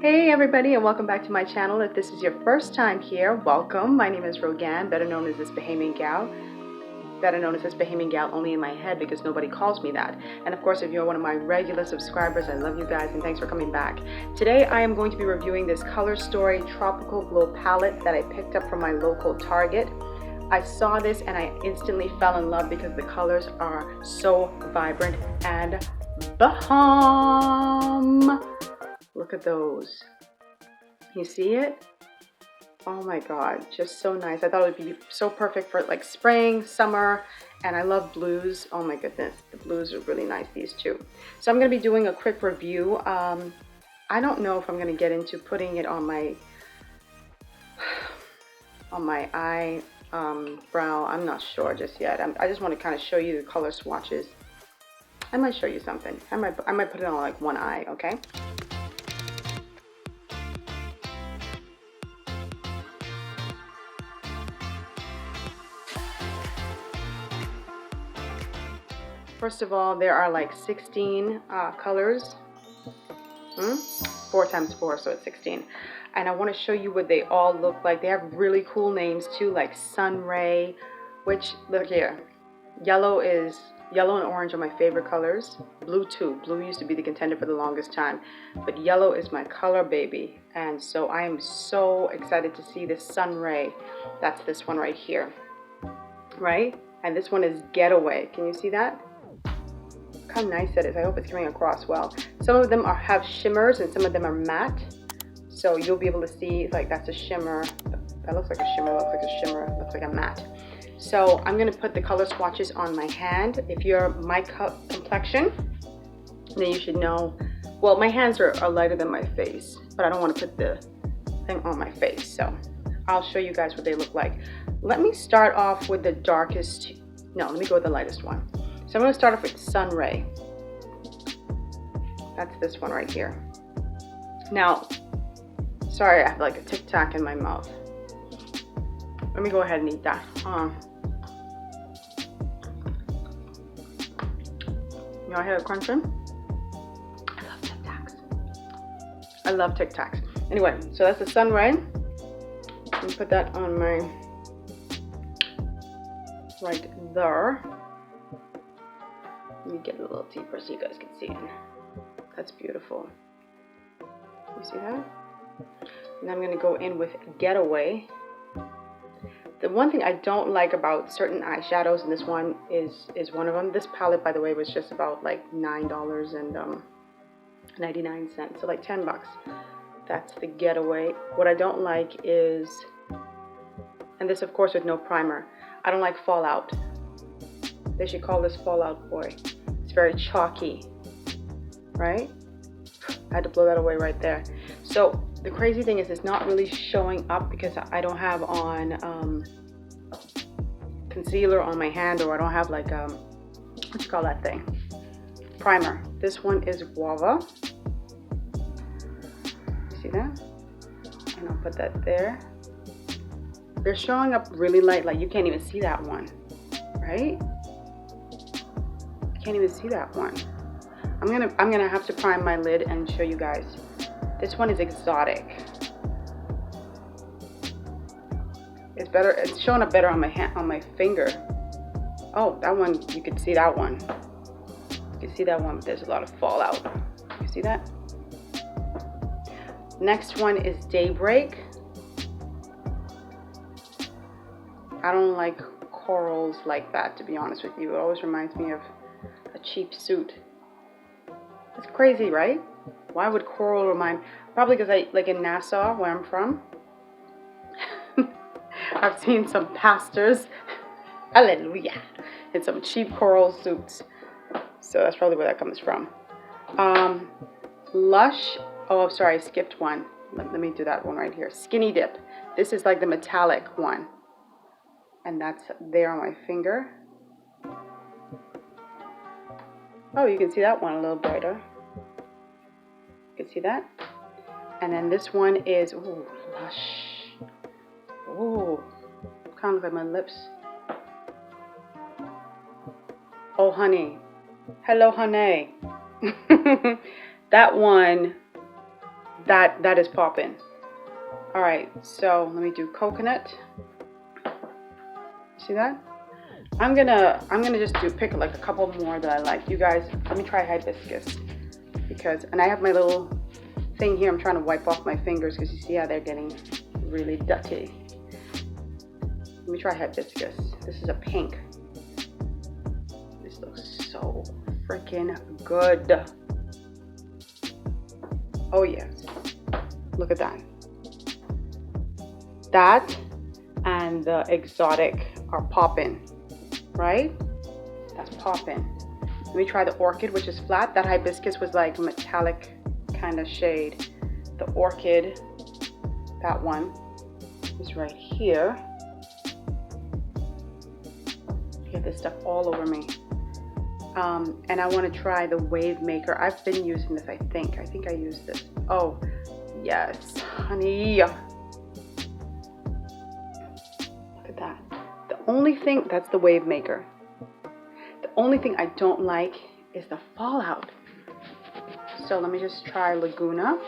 Hey everybody, and welcome back to my channel. If this is your first time here, welcome. My name is Rogan, better known as this Bahamian Gyal. Better known as this Bahamian Gyal only in my head because nobody calls me that. And of course, if you're one of my regular subscribers, I love you guys and thanks for coming back. Today I am going to be reviewing this Color Story Tropical Glow palette that I picked up from my local Target. I saw this and I instantly fell in love because the colors are so vibrant and baham. Look at those. You see it? Oh my god, just so nice. I thought it would be so perfect for like spring, summer, and I love blues. Oh my goodness, the blues are really nice, these two. So I'm going to be doing a quick review. I don't know if I'm going to get into putting it on my eye brow. I'm not sure just yet. I just want to kind of show you the color swatches. I might show you something. I might put it on like one eye, okay? First of all, there are like 16 colors. 4 times 4, so it's 16. And I want to show you what they all look like. They have really cool names too, like Sun Ray, which, look here. Yellow and orange are my favorite colors. Blue too. Blue used to be the contender for the longest time. But yellow is my color baby. And so I am so excited to see this Sun Ray. That's this one right here. Right? And this one is Getaway. Can you see that? Look how nice that is. I hope it's coming across well. Some of them have shimmers and some of them are matte. So you'll be able to see, like, that's a shimmer. That looks like a shimmer, looks like a shimmer, looks like a matte. So I'm going to put the color swatches on my hand. If you're my complexion, then you should know. Well, my hands are lighter than my face, but I don't want to put the thing on my face. So I'll show you guys what they look like. Let me start off with the darkest. No, let me go with the lightest one. So I'm going to start off with Sun Ray. That's this one right here. Now, sorry, I have like a Tic Tac in my mouth. Let me go ahead and eat that. You know, I had a crunch in. I love Tic Tacs. I love Tic Tacs. Anyway, so that's the Sun Ray. Let me put that on my right there. Let me get it a little deeper so you guys can see it. That's beautiful. You see that? And I'm going to go in with Getaway. The one thing I don't like about certain eyeshadows, and this one is one of them. This palette, by the way, was just about like $9.99, so like 10 bucks. That's the Getaway. What I don't like is, and this of course with no primer, I don't like Fallout. They should call this Fallout Boy. It's very chalky, right? I had to blow that away right there. So the crazy thing is it's not really showing up because I don't have on concealer on my hand, or I don't have like what you call that thing? Primer. This one is Guava. You see that? And I'll put that there. They're showing up really light, like you can't even see that one, right? Can't even see that one. I'm gonna have to prime my lid and show you guys. This one is Exotic. It's better. It's showing up better on my hand, on my finger. Oh, that one, you can see that one. You can see that one, but there's a lot of fallout. You see that? Next one is Daybreak. I don't like corals like that, to be honest with you. It always reminds me of a cheap suit. It's crazy, right? Why would coral remind? Probably because like in Nassau, where I'm from, I've seen some pastors, hallelujah, in some cheap coral suits. So that's probably where that comes from. Lush. Oh, I'm sorry, I skipped one. Let me do that one right here. Skinny Dip. This is like the metallic one, and that's there on my finger. Oh, you can see that one a little brighter. You can see that? And then this one is, ooh, Lush. Ooh, kind of like my lips. Oh, honey. Hello, honey. That one that is popping. All right, so let me do coconut. See that? I'm gonna just pick like a couple more that I like. You guys, let me try hibiscus, because, and I have my little thing here. I'm trying to wipe off my fingers because you see how they're getting really dirty. Let me try hibiscus. This is a pink. This looks so freaking good. Oh yes, look at that. That and the exotic are popping, right? That's popping. Let me try the orchid, which is flat. That hibiscus was like a metallic kind of shade. The orchid, that one is right here. Get this stuff all over me. And I want to try the wave maker. I've been using this, I think I used this. Oh yes, honey. That. The only thing, that's the wave maker. The only thing I don't like is the fallout. So let me just try Laguna.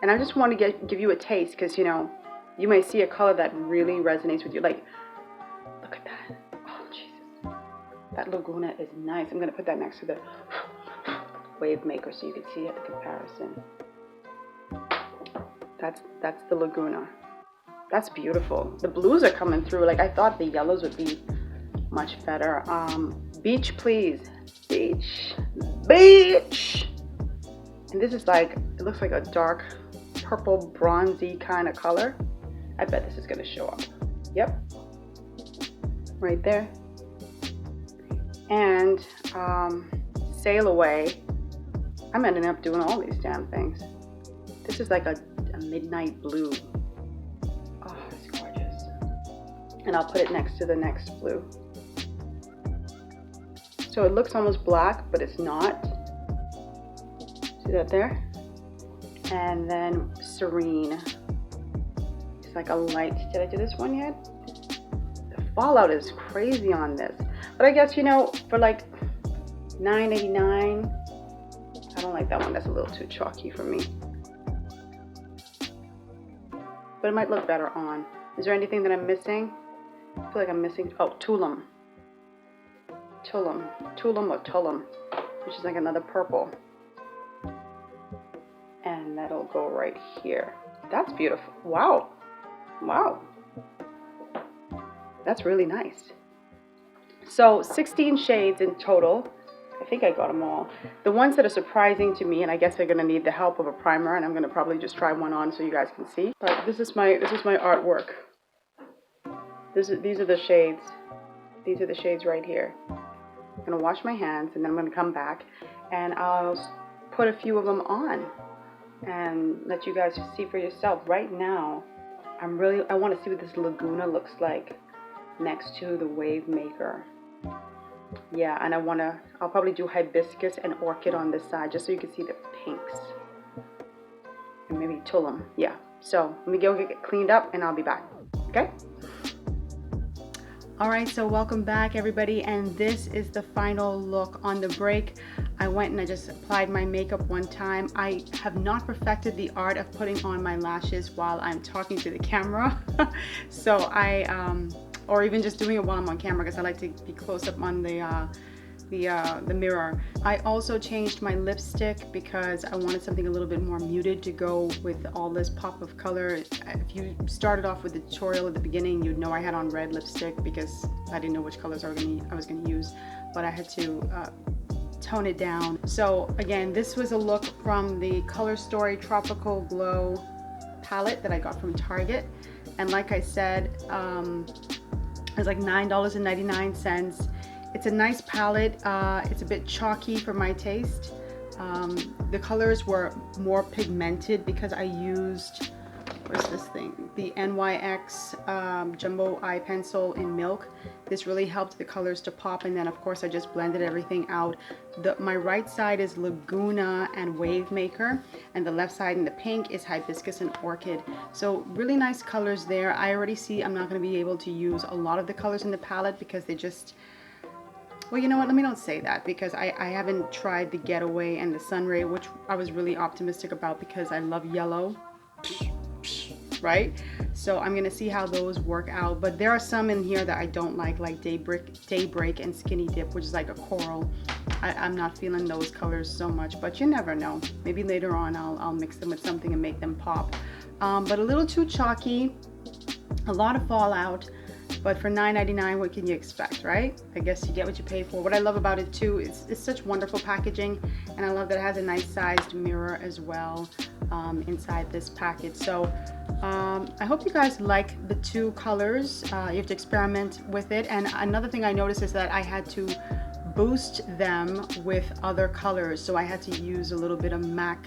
And I just want to give you a taste, because you know, you may see a color that really resonates with you. Like, look at that. Oh Jesus. That Laguna is nice. I'm gonna put that next to the wave maker so you can see the comparison. That's the Laguna. That's beautiful. The blues are coming through. Like, I thought the yellows would be much better. Beach, please. Beach. Beach. And this is like, it looks like a dark purple bronzy kind of color. I bet this is going to show up. Yep. Right there. And Sail Away. I'm ending up doing all these damn things. This is like a midnight blue. And I'll put it next to the next blue. So it looks almost black, but it's not. See that there? And then Serene. It's like a light. Did I do this one yet? The fallout is crazy on this. But I guess, you know, for like $9.89, I don't like that one. That's a little too chalky for me. But it might look better on. Is there anything that I'm missing? I feel like I'm missing, oh, Tulum or Tulum, which is like another purple. And that'll go right here. That's beautiful. Wow. Wow. That's really nice. So 16 shades in total. I think I got them all. The ones that are surprising to me, and I guess they're gonna need the help of a primer, and I'm gonna probably just try one on so you guys can see. But this is my artwork. These are the shades. These are the shades right here. I'm gonna wash my hands, and then I'm gonna come back and I'll put a few of them on and let you guys see for yourself. Right now, I want to see what this Laguna looks like next to the wave maker. Yeah, and I'll probably do hibiscus and orchid on this side just so you can see the pinks. And maybe Tulum. Yeah. So let me go get cleaned up and I'll be back. Okay? Alright, so welcome back everybody, and this is the final look. On the break, I went and I just applied my makeup one time. I have not perfected the art of putting on my lashes while I'm talking to the camera. So or even just doing it while I'm on camera, because I like to be close up on the mirror. I also changed my lipstick because I wanted something a little bit more muted to go with all this pop of color. If you started off with the tutorial at the beginning, you'd know I had on red lipstick because I didn't know which colors I was going to use, but I had to tone it down. So again, this was a look from the Color Story Tropical Glow palette that I got from Target, and like I said, it was like $9.99. It's a nice palette. It's a bit chalky for my taste. The colors were more pigmented because I used, where's this thing? The NYX Jumbo Eye Pencil in Milk. This really helped the colors to pop, and then of course I just blended everything out. My right side is Laguna and Wave Maker, and the left side in the pink is Hibiscus and Orchid. So really nice colors there. I already see I'm not going to be able to use a lot of the colors in the palette because they just, Well, you know what? Let me not say that because I haven't tried the Getaway and the Sunray, which I was really optimistic about because I love yellow, right? So I'm gonna see how those work out. But there are some in here that I don't like Daybreak and Skinny Dip, which is like a coral. I'm not feeling those colors so much, but you never know. Maybe later on I'll mix them with something and make them pop. But a little too chalky, a lot of fallout. But for $9.99, what can you expect, right? I guess you get what you pay for. What I love about it too, it's such wonderful packaging, and I love that it has a nice sized mirror as well inside this package. So I hope you guys like the two colors. You have to experiment with it. And another thing I noticed is that I had to boost them with other colors, so I had to use a little bit of MAC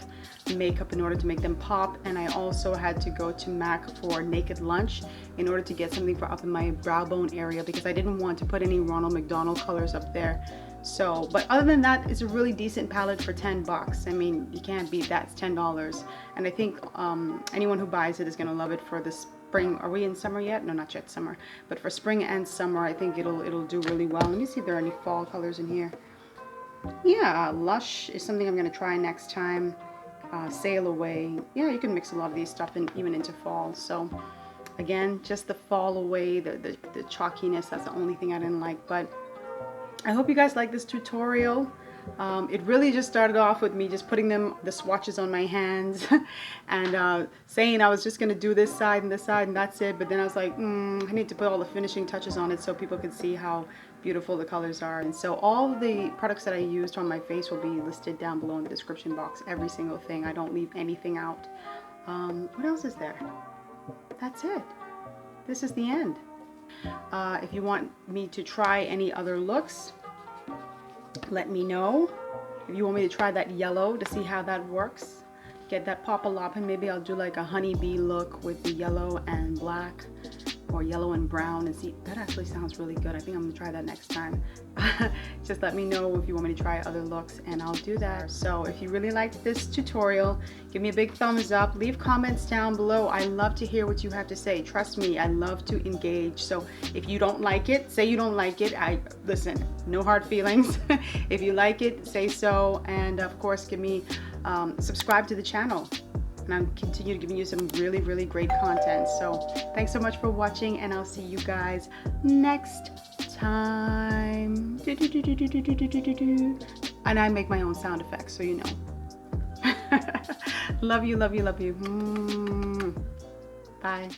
makeup in order to make them pop, and I also had to go to MAC for Naked Lunch in order to get something for up in my brow bone area because I didn't want to put any Ronald McDonald colors up there. So, but other than that, it's a really decent palette for 10 bucks. I mean, you can't beat that. It's $10, and I think anyone who buys it is gonna love it for the spring. Are we in summer yet? No, not yet summer, but for spring and summer I think it'll do really well. Let me see if there are any fall colors in here. Yeah, Lush is something I'm gonna try next time. Sail Away. Yeah, you can mix a lot of these stuff in, even into fall. So again, just the fall away, the chalkiness, that's the only thing I didn't like. But I hope you guys like this tutorial. It really just started off with me just putting the swatches on my hands and saying I was just going to do this side and that's it. But then I was like, I need to put all the finishing touches on it so people can see how beautiful the colors are. And so all the products that I used on my face will be listed down below in the description box. Every single thing. I don't leave anything out. What else is there? That's it. This is the end. If you want me to try any other looks, let me know. If you want me to try that yellow to see how that works, get that pop-a-lop, and maybe I'll do like a honeybee look with the yellow and black or yellow and brown and see. That actually sounds really good. I think I'm gonna try that next time. Just let me know if you want me to try other looks and I'll do that. So if you really liked this tutorial, give me a big thumbs up, leave comments down below. I love to hear what you have to say. Trust me, I love to engage. So if you don't like it, say you don't like it. Listen, no hard feelings. If you like it, say so, and of course give me subscribe to the channel, and I'll continue giving you some really, really great content. So thanks so much for watching, and I'll see you guys next time. And I make my own sound effects, so you know. Love you, love you, love you. Bye.